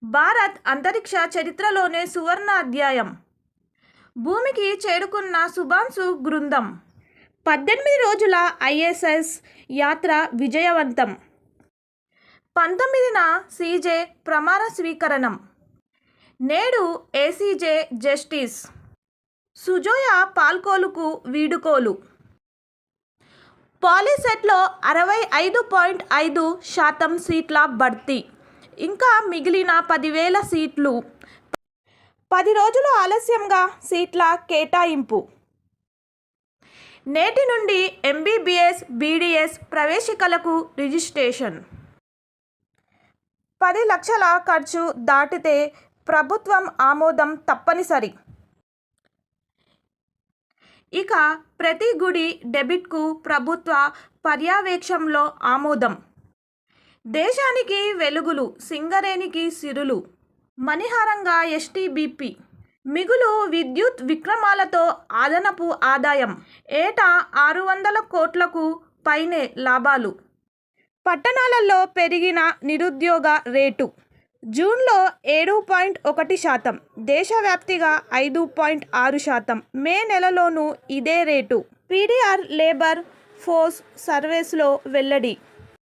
భారత్ అంతరిక్ష చరిత్రలోనే సువర్ణ అధ్యాయం. భూమికి చేరుకున్న శుభాంశు బృందం. 18 రోజుల ఐఎస్ఎస్ యాత్ర విజయవంతం. 19న సీజే ప్రమాణ స్వీకరణం. నేడు ఏసీజే జస్టిస్ సుజోయా పాల్కోలుకు వీడుకోలు. పాలిసెట్లో 65.5% సీట్ల భర్తీ. ఇంకా మిగిలిన 10,000 సీట్లు. 10 రోజులు ఆలస్యంగా సీట్ల కేటాయింపు. నేటి నుండి ఎంబీబీఎస్, బీడీఎస్ ప్రవేశికలకు రిజిస్ట్రేషన్. 10 లక్షల ఖర్చు దాటితే ప్రభుత్వం ఆమోదం తప్పనిసరి. ఇక ప్రతి గుడి డెబిట్కు ప్రభుత్వ పర్యవేక్షణలో ఆమోదం. దేశానికి వెలుగులు, సింగరేణికి సిరులు. మణిహారంగా ఎస్టీబీపీ. మిగులు విద్యుత్ విక్రమాలతో అదనపు ఆదాయం. ఏటా 600 కోట్లకు పైనే లాభాలు. పట్టణాలలో పెరిగిన నిరుద్యోగ రేటు. జూన్లో 7.1%, దేశవ్యాప్తిగా 5.6%. మే నెలలోనూ ఇదే రేటు. పీడీఆర్ లేబర్ ఫోర్స్ సర్వేస్లో వెల్లడి.